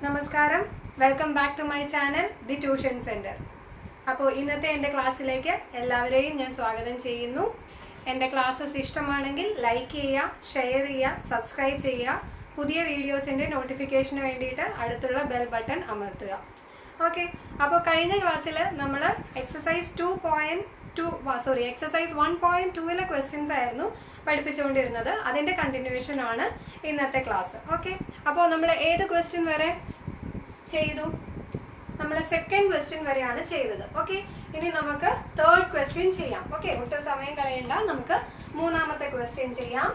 നമസ്കാരം, welcome back to my channel the tuition centre. അപ്പോൾ ഇന്നത്തെ എൻ്റെ ക്ലാസ്സിലേക്ക് എല്ലാവരെയും ഞാൻ സ്വാഗതം ചെയ്യുന്നു. എൻ്റെ ക്ലാസ്സസ് ഇഷ്ടമാണെങ്കിൽ ലൈക്ക് ചെയ്യുക, ഷെയർ ചെയ്യുക, സബ്സ്ക്രൈബ് ചെയ്യുക. പുതിയ വീഡിയോസിൻ്റെ നോട്ടിഫിക്കേഷന് വേണ്ടിയിട്ട് അടുത്തുള്ള ബെൽ ബട്ടൺ അമർത്തുക. ഓക്കെ, അപ്പോൾ കഴിഞ്ഞ ക്ലാസ്സിൽ നമ്മൾ എക്സസൈസ് 1.2ലെ ക്വസ്റ്റ്യൻസ് ആയിരുന്നു പഠിപ്പിച്ചുകൊണ്ടിരുന്നത്. അതിൻ്റെ കണ്ടിന്യൂവേഷൻ ആണ് ഇന്നത്തെ ക്ലാസ്. ഓക്കെ, അപ്പോൾ നമ്മൾ ഏത് ക്വസ്റ്റ്യൻ വരെ ചെയ്തു? നമ്മൾ സെക്കൻഡ് ക്വസ്റ്റ്യൻ വരെയാണ് ചെയ്തത്. ഓക്കെ, ഇനി നമുക്ക് തേർഡ് ക്വസ്റ്റ്യൻ ചെയ്യാം. ഓക്കെ, ഒട്ടും സമയം കളയണ്ട, നമുക്ക് മൂന്നാമത്തെ ക്വസ്റ്റ്യൻ ചെയ്യാം.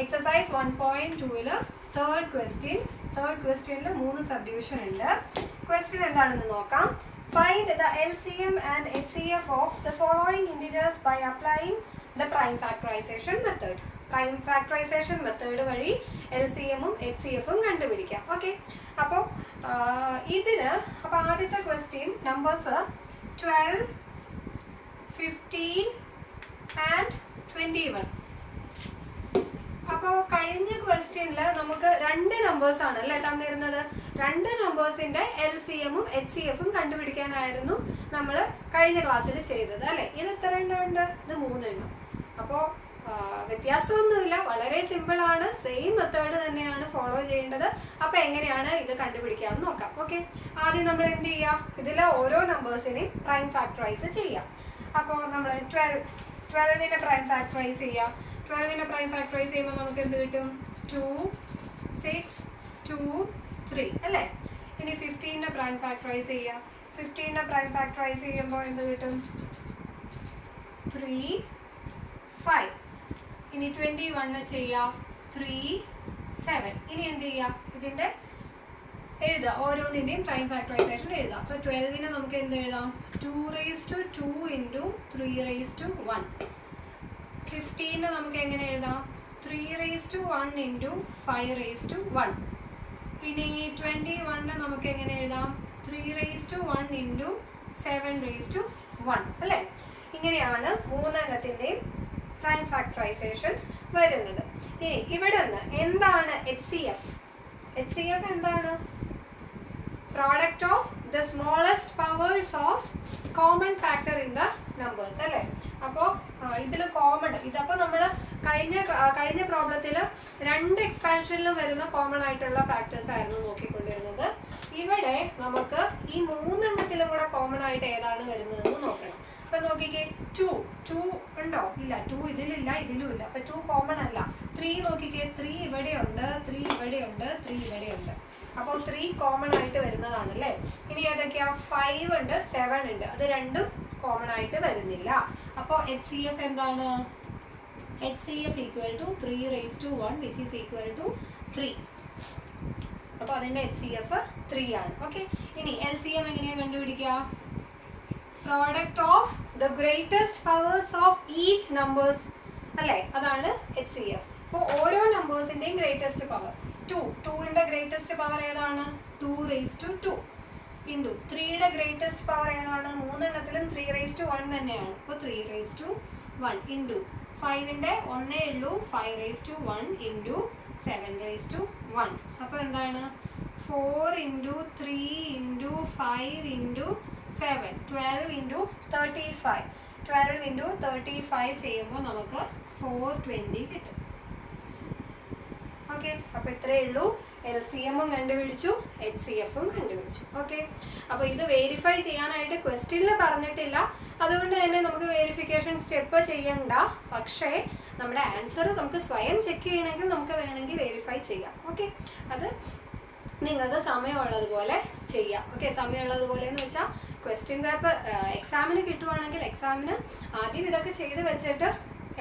എക്സസൈസ് 1.2 തേർഡ് ക്വസ്റ്റ്യനിൽ 3 സബ്ഡിവിഷൻ ഉണ്ട്. ക്വസ്റ്റ്യൻ എന്താണെന്ന് നോക്കാം. Find the LCM and HCF of the following integers by applying the prime factorization method. Prime factorization method വഴി LCM ഉം HCF ഉം കണ്ടുപിടിക്കാം. ഓക്കെ, അപ്പോൾ ആദ്യത്തെ ക്വസ്റ്റ്യൻ നമ്പേഴ്സ് 12, 15 ആൻഡ് 21. അപ്പോൾ കഴിഞ്ഞ ക്വസ്റ്റ്യനിൽ നമുക്ക് 2 നമ്പേഴ്സ് ആണ് അല്ലേ തന്നിരുന്നത്. 2 നമ്പേഴ്സിന്റെ LCM ഉം HCF ഉം കണ്ടുപിടിക്കാനായിരുന്നു നമ്മൾ കഴിഞ്ഞ ക്ലാസ്സിൽ ചെയ്തത് അല്ലേ. ഇത് എത്ര എണ്ണം ഉണ്ട്? ഇത് 3 എണ്ണം. അപ്പോൾ വ്യത്യാസമൊന്നുമില്ല, വളരെ സിമ്പിൾ ആണ്. സെയിം മെത്തേഡ് തന്നെയാണ് ഫോളോ ചെയ്യേണ്ടത്. അപ്പോൾ എങ്ങനെയാണ് ഇത് കണ്ടുപിടിക്കാമെന്ന് നോക്കാം. ഓക്കെ, ആദ്യം നമ്മൾ എന്ത് ചെയ്യാം? ഇതിലെ ഓരോ നമ്പേഴ്സിനെയും പ്രൈം ഫാക്ടറൈസ് ചെയ്യാം. അപ്പോൾ നമ്മൾ 12നെ പ്രൈം ഫാക്ടറൈസ് ചെയ്യാം. 12നെ പ്രൈം ഫാക്ടറൈസ് ചെയ്യുമ്പോൾ നമുക്ക് എന്ത് കിട്ടും? 2, 6, 2, 3 അല്ലേ. ഇനി 15നെ പ്രൈം ഫാക്ടറൈസ് ചെയ്യാം. 15നെ പ്രൈം ഫാക്ടറൈസ് ചെയ്യുമ്പോൾ എന്ത് കിട്ടും? 3, 5. ഇനി 21 ചെയ്യാം. 3, 7. ഇനി എന്ത് ചെയ്യാം? ഇതിൻ്റെ എഴുതുക, ഓരോന്നിൻ്റെയും പ്രൈം ഫാക്ടറൈസേഷൻ എഴുതാം. അപ്പോൾ 12നെ നമുക്ക് എന്ത് എഴുതാം? 2^2 × 3^1. 15നെ നമുക്ക് എങ്ങനെ എഴുതാം? 3^1 × 5^1. ഇനി 21നെ നമുക്ക് എങ്ങനെ എഴുതാം? 3^1 × 7^1 അല്ലേ. ഇങ്ങനെയാണ് 3 എണ്ണത്തിൻ്റെയും പ്രൈം ഫാക്ടറൈസേഷൻ വരുന്നത്. ഇനി ഇവിടെ നിന്ന് എന്താണ് HCF? HCF എന്താണ്? Product of the smallest powers of common factor in the numbers അല്ലേ. അപ്പോൾ ഇതിൽ കോമൺ ഇതപ്പോൾ നമ്മൾ കഴിഞ്ഞ പ്രോബ്ലത്തിൽ 2 എക്സ്പാൻഷനിലും വരുന്ന കോമൺ ആയിട്ടുള്ള ഫാക്ടേഴ്സ് ആയിരുന്നു നോക്കിക്കൊണ്ടിരുന്നത്. ഇവിടെ നമുക്ക് ഈ 3 എണ്ണത്തിലും കൂടെ കോമൺ ആയിട്ട് ഏതാണ് വരുന്നതെന്ന് നോക്കണം. അപ്പൊ നോക്കിക്കേ, 2 ഉണ്ടോ? ഇല്ല. 2 ഇതിലില്ല, ഇതിലും ഇല്ല. അപ്പൊ 2 കോമൺ അല്ല. 3 നോക്കിക്കേ, 3 ഇവിടെയുണ്ട്, 3 ഇവിടെയുണ്ട്, 3 ഇവിടെയുണ്ട്. അപ്പോൾ 3 കോമൺ ആയിട്ട് വരുന്നതാണ് അല്ലേ. ഇനി ഏതൊക്കെയാ? 5 ഉണ്ട്, 7 ഉണ്ട്. അത് രണ്ടും കോമൺ ആയിട്ട് വരുന്നില്ല. അപ്പോൾ HCF എന്താണ്? HCF = 3^1 which is equal to 3. അപ്പോൾ അതിൻ്റെ HCF 3 ആണ്. ഓക്കെ, ഇനി LCM എങ്ങനെയാണ് കണ്ടുപിടിക്കുക? Product of the greatest powers of each numbers അല്ലേ, അതാണ് HCF. അപ്പോൾ ഓരോ നമ്പേഴ്സിൻ്റെയും ഗ്രേറ്റസ്റ്റ് പവർ 2ന്റെ ഗ്രേറ്റസ്റ്റ് പവർ ഏതാണ്? 2^2 × 3യുടെ ഗ്രേറ്റസ്റ്റ് പവർ ഏതാണ്? 3 എണ്ണത്തിലും 3^1 തന്നെയാണ്. അപ്പോൾ 3^1 × 5ന്റെ 1 ഉള്ളൂ, 5^1 × 7^1. അപ്പോൾ എന്താണ്? 4 × 3 × 5 × 7, 12 × 35. 12 × 35 ചെയ്യുമ്പോൾ നമുക്ക് 420 കിട്ടും. ഓക്കെ, അപ്പോൾ ഇത്രയേ ഉള്ളൂ. LCM ഉം കണ്ടുപിടിച്ചു, HCF ഉം കണ്ടുപിടിച്ചു. ഓക്കെ, അപ്പോൾ ഇത് വെരിഫൈ ചെയ്യാനായിട്ട് ക്വസ്റ്റ്യനിൽ പറഞ്ഞിട്ടില്ല. അതുകൊണ്ട് തന്നെ നമുക്ക് വെരിഫിക്കേഷൻ സ്റ്റെപ്പ് ചെയ്യണ്ട. പക്ഷേ നമ്മുടെ ആൻസർ നമുക്ക് സ്വയം ചെക്ക് ചെയ്യണമെങ്കിൽ നമുക്ക് വേണമെങ്കിൽ വെരിഫൈ ചെയ്യാം. ഓക്കെ, അത് നിങ്ങൾക്ക് സമയമുള്ളതുപോലെ ചെയ്യാം. ഓക്കെ, സമയമുള്ളതുപോലെ എന്ന് വെച്ചാൽ ക്വസ്റ്റ്യൻ പേപ്പർ എക്സാമിന് കിട്ടുവാണെങ്കിൽ എക്സാമിന് ആദ്യം ഇതൊക്കെ ചെയ്ത് വെച്ചിട്ട്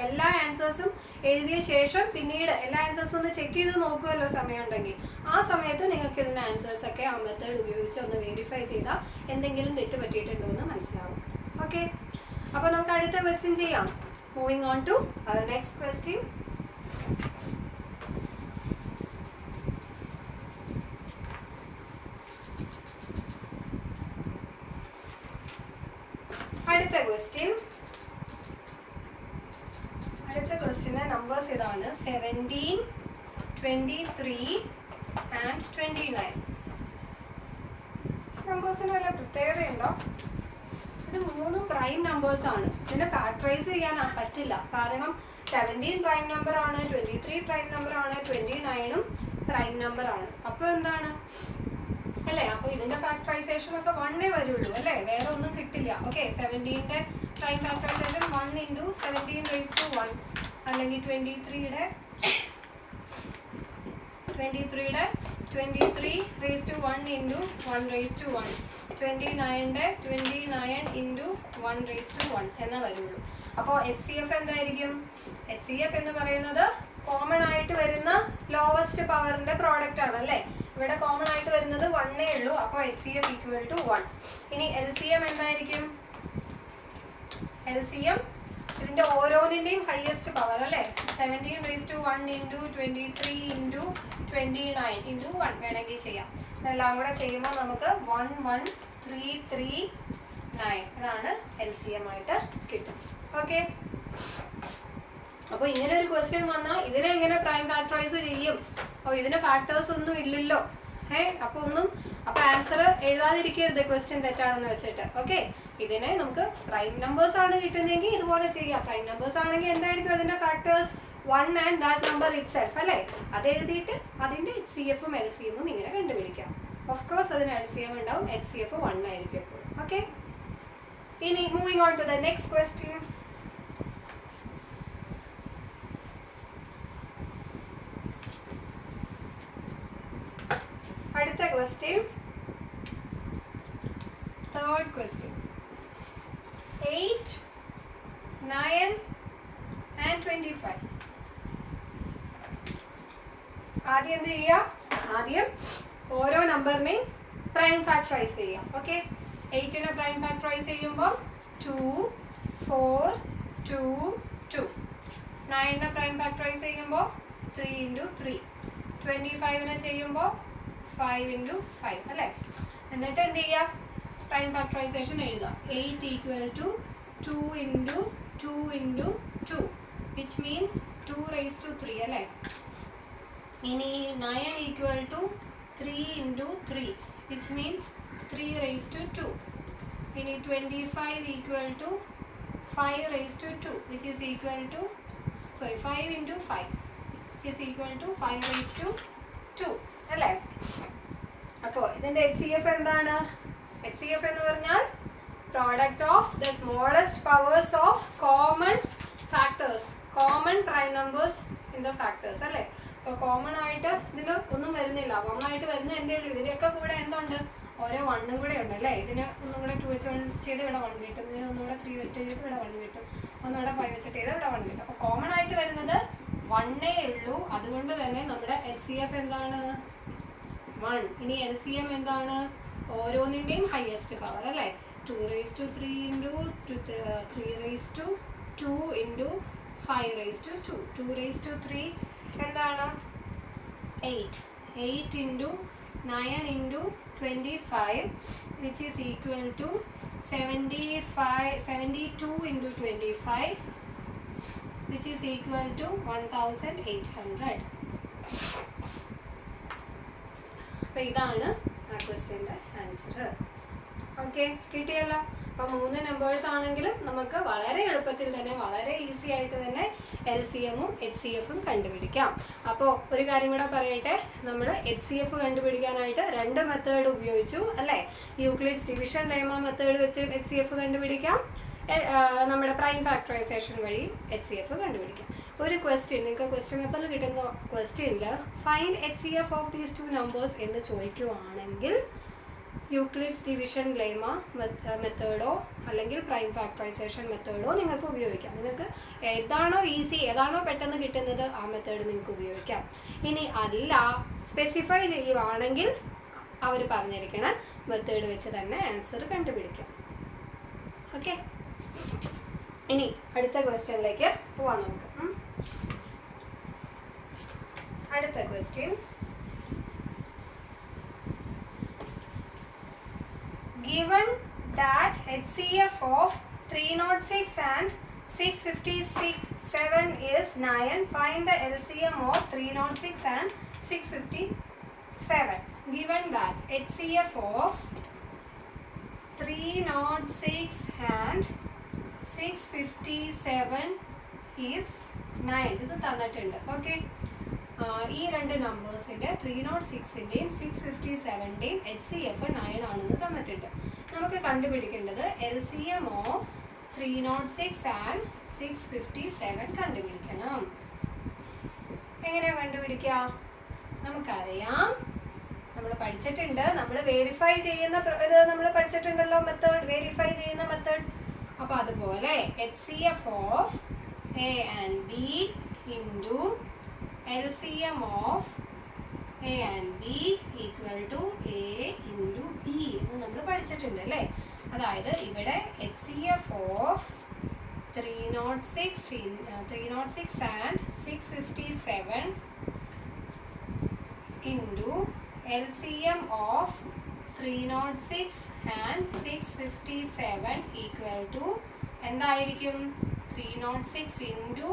എല്ലാ ആൻസേഴ്സും എഴുതിയ ശേഷം പിന്നീട് എല്ലാ ആൻസേഴ്സും ഒന്ന് ചെക്ക് ചെയ്ത് നോക്കുമല്ലോ സമയമുണ്ടെങ്കിൽ. ആ സമയത്ത് നിങ്ങൾക്ക് ഇതിൻ്റെ ആൻസേഴ്സൊക്കെ ആ മെത്തേഡ് ഉപയോഗിച്ച് ഒന്ന് വെരിഫൈ ചെയ്താൽ എന്തെങ്കിലും തെറ്റ് പറ്റിയിട്ടുണ്ടോ എന്ന് മനസ്സിലാവും. ഓക്കെ, അപ്പോൾ നമുക്ക് അടുത്ത ക്വസ്റ്റ്യൻ ചെയ്യാം. Moving on to our next question. അടുത്ത ക്വസ്റ്റ്യൻ്റെ നമ്പേഴ്സ് ഇതാണ്: 17, 23 and 29. നമ്പേഴ്സിന് വല്ല പ്രത്യേകതയുണ്ടോ? ഇത് 3 പ്രൈം നമ്പേഴ്സ് ആണ്. ഇതിനെ ഫാക്ടറൈസ് ചെയ്യാൻ പറ്റില്ല. കാരണം 17 പ്രൈം നമ്പർ ആണ്, 23 പ്രൈം നമ്പർ ആണ്, 29 പ്രൈം നമ്പർ ആണ്. അപ്പോൾ എന്താണ് അല്ലേ? അപ്പോൾ ഇതിന്റെ ഫാക്ടറൈസേഷൻ ഒക്കെ 1 വരുള്ളൂ അല്ലേ? വേറെ ഒന്നും കിട്ടില്ല. ഓക്കെ, 17ന്റെ പ്രൈം ഫാക്ടറൈസേഷൻ 1 × 17⁻1 അല്ലെങ്കിൽ 23യുടെ 23 × 1 29ന്റെ 29 × 1 എന്നാ വരുള്ളൂ. അപ്പോൾ HCF എന്തായിരിക്കും? HCF എന്ന് പറയുന്നത് കോമൺ ആയിട്ട് വരുന്ന ലോവസ്റ്റ് പവറിന്റെ പ്രോഡക്റ്റ് ആണ് അല്ലേ? ഇവിടെ കോമൺ ആയിട്ട് വരുന്നത് 1 ഉള്ളൂ. അപ്പോൾ HCF = 1. ഇനി LCM എന്തായിരിക്കും? LCM ഇതിന്റെ ഓരോന്നിന്റെയും ഹയസ്റ്റ് പവർ അല്ലേ? 17⁻1 × 23 × 29 × 1 വേണമെങ്കിൽ ചെയ്യാം. ഇതെല്ലാം കൂടെ ചെയ്യുമ്പോൾ നമുക്ക് 11339 ഇതാണ് LCM ആയിട്ട് കിട്ടും. ഓക്കെ, അപ്പോൾ ഇങ്ങനെ ഒരു ക്വസ്റ്റ്യൻ വന്നാൽ ഇതിനെ എങ്ങനെ പ്രൈം ഫാക്ടറൈസ് ചെയ്യും? അപ്പോൾ ഇതിന് ഫാക്ടേഴ്സ് ഒന്നും ഇല്ലല്ലോ. അപ്പോൾ ആൻസർ എഴുതാതിരിക്കരുത് ക്വസ്റ്റ്യൻ തെറ്റാണെന്ന് വെച്ചിട്ട്. ഓക്കെ, ഇതിനെ നമുക്ക് പ്രൈം നമ്പേഴ്സ് ആണ് കിട്ടുന്നതെങ്കിൽ ഇതുപോലെ ചെയ്യാം. പ്രൈം നമ്പേഴ്സ് ആണെങ്കിൽ എന്തായിരിക്കും അതിന്റെ factors? 1 and that number itself അല്ലേ? അത് എഴുതിയിട്ട് അതിന്റെ HCF ഉം LCM ഉം ഇങ്ങനെ കണ്ടുപിടിക്കാം. ഓഫ് കോഴ്സ് അതിന് LCM ഉണ്ടാവും, HCF 1 ആയിരിക്കും എപ്പോഴും. ഓക്കെ, ഇനി moving on to the next question. അടുത്ത ക്വസ്റ്റ്യൻ, തേർഡ് ക്വസ്റ്റ്യൻ. 8, 9 and 25. ആദ്യം എന്ത് ചെയ്യാം? ആദ്യം ഓരോ നമ്പറിനെയും പ്രൈം ഫാക്ടറൈസ് ചെയ്യാം. ഓക്കെ, 8നെ പ്രൈം ഫാക്ടറൈസ് ചെയ്യുമ്പോൾ 2, 4, 2, 2. 9നെ പ്രൈം ഫാക്ടറൈസ് ചെയ്യുമ്പോൾ 3 × 3. 25നെ ചെയ്യുമ്പോൾ 5 × 5 അല്ലേ? എന്നിട്ട് എന്ത് ചെയ്യാം? പ്രൈം ഫാക്ടറൈസേഷൻ എഴുതാം. 8 = 2 × 2 × 2 which means 2⁻³ അല്ലേ? ഇനി 9 = 3 × 3 which means 3⁻². ഇനി 25 = 5⁻² which is equal to 5 × 5 which is equal to 5⁻² അല്ലേ? അപ്പോൾ ഇതിന്റെ HCF എന്താണ്? HCF എന്ന് പറഞ്ഞാൽ product of the smallest powers of common factors, common prime numbers in the factors അല്ലേ? അപ്പോൾ കോമൺ ആയിട്ട് ഇതിൽ ഒന്നും വരുന്നില്ല. കോമൺ ആയിട്ട് വരുന്ന എന്തേ ഉള്ളൂ? ഇതിൻ്റെയൊക്കെ കൂടെ എന്തുണ്ട്? ഓരോ 1 കൂടെ ഉണ്ട് അല്ലേ? ഇതിന് ഒന്നും കൂടെ 2 വെച്ച് ചെയ്ത് ഇവിടെ 1 കിട്ടും. ഇതിന് ഒന്നുകൂടെ 3 വെച്ച് ചെയ്ത് ഇവിടെ 1 കിട്ടും. ഒന്നുകൂടെ 5 വെച്ചിട്ട് ചെയ്ത് ഇവിടെ 1 കിട്ടും. അപ്പോൾ കോമൺ ആയിട്ട് വരുന്നത് 1 ഉള്ളൂ. അതുകൊണ്ട് തന്നെ നമ്മുടെ HCF എന്താണ്? 1. ഇനി LCM എന്താണ്? ഓരോന്നിൻ്റെയും ഹയസ്റ്റ് പവർ അല്ലേ? 2⁻³ × 3⁻² × 5⁻². 2⁻³ എന്താണ്? 8. 8 × 9 × 25 which is equal to 72 × 25 which is equal to 1800. അപ്പോൾ ഇതാണ് ആ ക്വസ്റ്റ്യൻ്റെ ആൻസർ. ഓക്കെ, കിട്ടിയല്ലോ. അപ്പോൾ 3 നമ്പേഴ്സ് ആണെങ്കിലും നമുക്ക് വളരെ എളുപ്പത്തിൽ തന്നെ, വളരെ ഈസി ആയിട്ട് തന്നെ LCM ഉം HCF ഉം കണ്ടുപിടിക്കാം. അപ്പോൾ ഒരു കാര്യം കൂടെ പറയട്ടെ, നമ്മൾ HCF കണ്ടുപിടിക്കാനായിട്ട് 2 മെത്തേഡ് ഉപയോഗിച്ചു അല്ലേ? യൂക്ലിഡ്സ് ഡിവിഷൻ ലെമ്മ മെത്തേഡ് വെച്ച് HCF കണ്ടുപിടിക്കാം, നമ്മുടെ പ്രൈം ഫാക്ടറൈസേഷൻ വഴി HCF കണ്ടുപിടിക്കാം. ഒരു ക്വസ്റ്റ്യൻ നിങ്ങൾക്ക് ക്വസ്റ്റ്യൻ പേപ്പറിൽ കിട്ടുന്ന ക്വസ്റ്റ്യനിൽ find HCF of these 2 numbers എന്ന് ചോദിക്കുവാണെങ്കിൽ യൂക്ലിഡ്സ് ഡിവിഷൻ ലെമ്മ മെത്തേഡോ അല്ലെങ്കിൽ പ്രൈം ഫാക്ടറൈസേഷൻ മെത്തേഡോ നിങ്ങൾക്ക് ഉപയോഗിക്കാം. നിങ്ങൾക്ക് ഏതാണോ ഈസി, ഏതാണോ പെട്ടെന്ന് കിട്ടുന്നത് ആ മെത്തേഡ് നിങ്ങൾക്ക് ഉപയോഗിക്കാം. ഇനി അല്ല, സ്പെസിഫൈ ചെയ്യുവാണെങ്കിൽ അവർ പറഞ്ഞിരിക്കണ മെത്തേഡ് വെച്ച് തന്നെ ആൻസർ കണ്ടുപിടിക്കാം. ഓക്കെ, ഇനി അടുത്ത ക്വസ്റ്റ്യനിലേക്ക് പോവാം നമുക്ക്. അടുത്ത question, given that HCF of 306 and 657 is 9, find the LCM of 306 and 657. Given that HCF of 306 and 657 is 9. ഇത് തന്നിട്ടുണ്ട്. ഓക്കെ, ഈ രണ്ട് നമ്പേഴ്സിൻ്റെ 306ൻ്റെയും 657ൻ്റെയും HCF 9 ആണെന്ന് തന്നിട്ടുണ്ട്. നമുക്ക് കണ്ടുപിടിക്കേണ്ടത് LCM ഓഫ് 306 and 657 കണ്ടുപിടിക്കണം. എങ്ങനെയാണ് കണ്ടുപിടിക്കുക? നമുക്കറിയാം, നമ്മൾ പഠിച്ചിട്ടുണ്ട്. നമ്മൾ വെരിഫൈ ചെയ്യുന്ന ഇത് നമ്മൾ പഠിച്ചിട്ടുണ്ടല്ലോ, മെത്തേഡ്, വെരിഫൈ ചെയ്യുന്ന മെത്തേഡ്. അപ്പോൾ അതുപോലെ HCF of A and B into LCM of A and B equal to A into B എന്ന് നമ്മൾ പഠിച്ചിട്ടുണ്ട് അല്ലേ. അതായത് ഇവിടെ HCF of 306 and 657 into LCM of 306 and 657 equal to എന്തായിരിക്കും? 306 into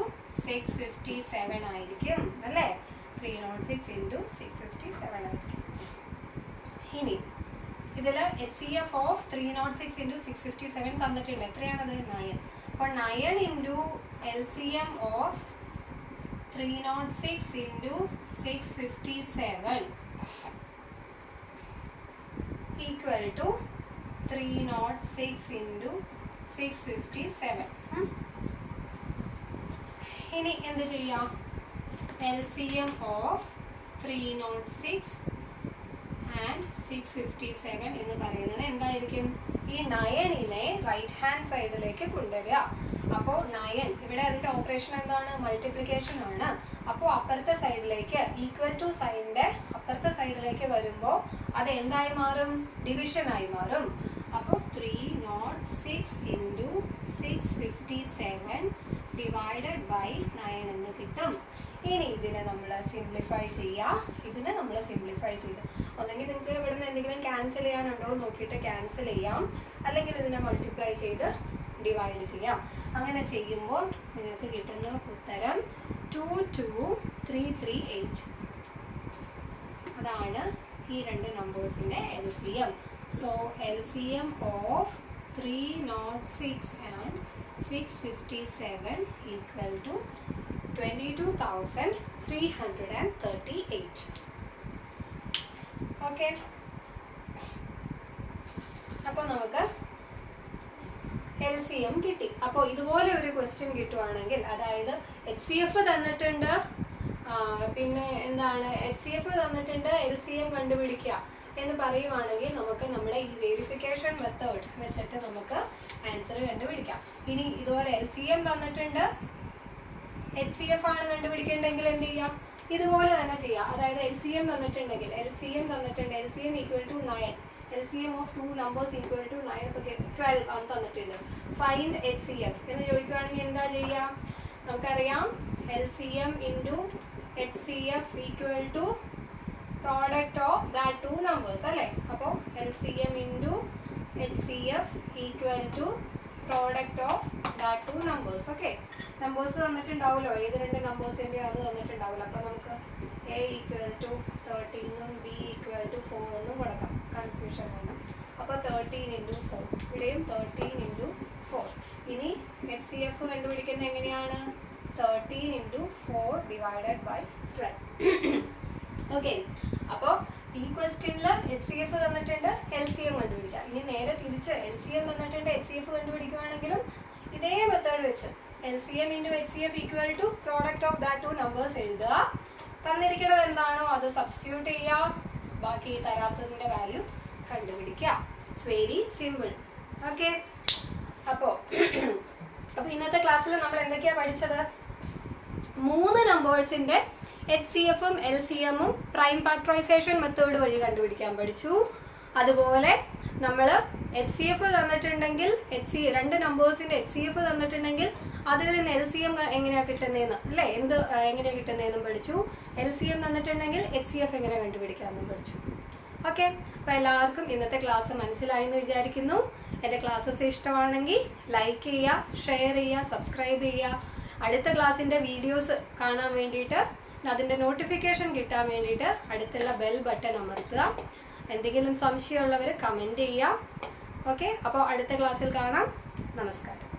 657 ആയിരിക്കും അല്ലേ. 306 into 657 ആയിരിക്കും. ഇനി ഇതിൽ HCF ഓഫ് 306 into 657 തന്നിട്ടുണ്ട്. എത്രയാണത്? 9. അപ്പോൾ 9 into LCM of 306 into 657 equal to 306 into 657. ഇനി എന്ത് ചെയ്യാം? LCM ഓഫ് 306 and 657 എന്ന് പറയുന്നത് എന്തായിരിക്കും? ഈ 9നെ റൈറ്റ് ഹാൻഡ് സൈഡിലേക്ക് കൊണ്ടുവരിക. അപ്പോൾ 9 ഇവിടെ അതിൻ്റെ ഓപ്പറേഷൻ എന്താണ്? മൾട്ടിപ്ലിക്കേഷൻ ആണ്. അപ്പോൾ അപ്പുറത്തെ സൈഡിലേക്ക് ഈക്വൽ ടു സൈനിൻ്റെ അപ്പുറത്തെ സൈഡിലേക്ക് വരുമ്പോൾ അത് എന്തായി മാറും? ഡിവിഷനായി മാറും. അപ്പോൾ 306 into 657 ഡിവൈഡഡ് ബൈ 9 എന്ന് കിട്ടും. ഇനി ഇതിനെ നമ്മൾ സിംപ്ലിഫൈ ചെയ്യാം. ഇതിനെ നമ്മൾ സിംപ്ലിഫൈ ചെയ്ത് ഒന്നെങ്കിൽ നിങ്ങൾക്ക് ഇവിടെ നിന്ന് എന്തെങ്കിലും ക്യാൻസൽ ചെയ്യാനുണ്ടോ നോക്കിയിട്ട് ക്യാൻസൽ ചെയ്യാം, അല്ലെങ്കിൽ ഇതിനെ മൾട്ടിപ്ലൈ ചെയ്ത് ഡിവൈഡ് ചെയ്യാം. അങ്ങനെ ചെയ്യുമ്പോൾ നിങ്ങൾക്ക് കിട്ടുന്ന ഉത്തരം 22338. അതാണ് ഈ രണ്ട് നമ്പേഴ്സിൻ്റെ LCM. So LCM of 306 and 657 equal to 22,338. Okay, അപ്പോൾ നമുക്ക് LCM കിട്ടി. അപ്പോൾ ഇതുപോലെ ഒരു ക്വസ്റ്റ്യൻ കിട്ടുവാണെങ്കിൽ, അതായത് HCF തന്നിട്ടുണ്ട്, പിന്നെ എന്താണ് HCF തന്നിട്ടുണ്ട്, LCM കണ്ടുപിടിക്കുക എന്ന് പറയുവാണെങ്കിൽ നമുക്ക് നമ്മുടെ ഈ വെരിഫിക്കേഷൻ മെത്തേഡ് വെച്ചിട്ട് നമുക്ക് ആൻസർ കണ്ടുപിടിക്കാം. ഇനി ഇതുപോലെ LCM തന്നിട്ടുണ്ട്, HCF ആണ് കണ്ടുപിടിക്കേണ്ടെങ്കിൽ എന്ത് ചെയ്യാം? ഇതുപോലെ തന്നെ ചെയ്യാം. അതായത് LCM തന്നിട്ടുണ്ടെങ്കിൽ LCM equal to 9, LCM of 2 numbers equal to 9, 12 ആണ് തന്നിട്ടുണ്ട്. ഫൈൻഡ് HCF എന്ന് ചോദിക്കുകയാണെങ്കിൽ എന്താ ചെയ്യുക? നമുക്കറിയാം LCM into HCF equal to product of that 2 numbers അല്ലേ. അപ്പോൾ LCM into HCF equal to product of that 2 numbers. Okay, numbers തന്നിട്ടുണ്ടാവുമല്ലോ, ഏത് രണ്ട് നമ്പേഴ്സിൻ്റെയോ അത് തന്നിട്ടുണ്ടാവില്ല. അപ്പോൾ നമുക്ക് A equal to 13 B equal to 4 എന്നും കൊടുക്കാം, കൺഫ്യൂഷൻ വേണം. അപ്പോൾ 13 into 4, ഇവിടെയും 13 into 4. ഇനി HCF കണ്ടുപിടിക്കുന്നത് എങ്ങനെയാണ്? 13 into 4 ഡിവൈഡഡ് ബൈ 12. ഓക്കെ, അപ്പോൾ ഈ ക്വസ്റ്റ്യനിൽ HCF തന്നിട്ടുണ്ട്, LCM കണ്ടുപിടിക്കാം. ഇനി നേരെ തിരിച്ച് LCM തന്നിട്ടുണ്ട്, HCF കണ്ടുപിടിക്കുകയാണെങ്കിലും ഇതേ മെത്തേഡ് വെച്ച് LCM into HCF equal to product of that 2 numbers എഴുതുക. തന്നിരിക്കുന്നത് എന്താണോ അത് സബ്സ്റ്റിറ്റ്യൂട്ട് ചെയ്യുക, ബാക്കി തരാത്തതിൻ്റെ വാല്യൂ കണ്ടുപിടിക്കുക. It's very simple. ഓക്കെ, അപ്പോൾ ഇന്നത്തെ ക്ലാസ്സിൽ നമ്മൾ എന്തൊക്കെയാണ് പഠിച്ചത്? 3 നമ്പേഴ്സിൻ്റെ HCFും LCMും പ്രൈം ഫാക്ടറൈസേഷൻ മെത്തേഡ് വഴി കണ്ടുപിടിക്കാൻ പഠിച്ചു. അതുപോലെ നമ്മൾ HCF തന്നിട്ടുണ്ടെങ്കിൽ രണ്ട് നമ്പേഴ്സിൻ്റെ HCF തന്നിട്ടുണ്ടെങ്കിൽ അതിൽ നിന്ന് LCM എങ്ങനെയാണ് കിട്ടുന്നതെന്ന് അല്ലേ, എങ്ങനെയാണ് കിട്ടുന്നതെന്നും പഠിച്ചു. LCM തന്നിട്ടുണ്ടെങ്കിൽ HCF എങ്ങനെ കണ്ടുപിടിക്കാമെന്നും പഠിച്ചു. ഓക്കെ, അപ്പോൾ എല്ലാവർക്കും ഇന്നത്തെ ക്ലാസ് മനസ്സിലായി എന്ന് വിചാരിക്കുന്നു. എൻ്റെ ക്ലാസ്സസ് ഇഷ്ടമാണെങ്കിൽ ലൈക്ക് ചെയ്യുക, ഷെയർ ചെയ്യുക, സബ്സ്ക്രൈബ് ചെയ്യുക. അടുത്ത ക്ലാസ്സിൻ്റെ വീഡിയോസ് കാണാൻ വേണ്ടിയിട്ട്, അതിൻ്റെ നോട്ടിഫിക്കേഷൻ കിട്ടാൻ വേണ്ടിയിട്ട് അടുത്തുള്ള ബെൽ ബട്ടൺ അമർത്തുക. എന്തെങ്കിലും സംശയമുള്ളവർ കമൻറ്റ് ചെയ്യുക. ഓക്കെ, അപ്പോൾ അടുത്ത ക്ലാസ്സിൽ കാണാം. നമസ്കാരം.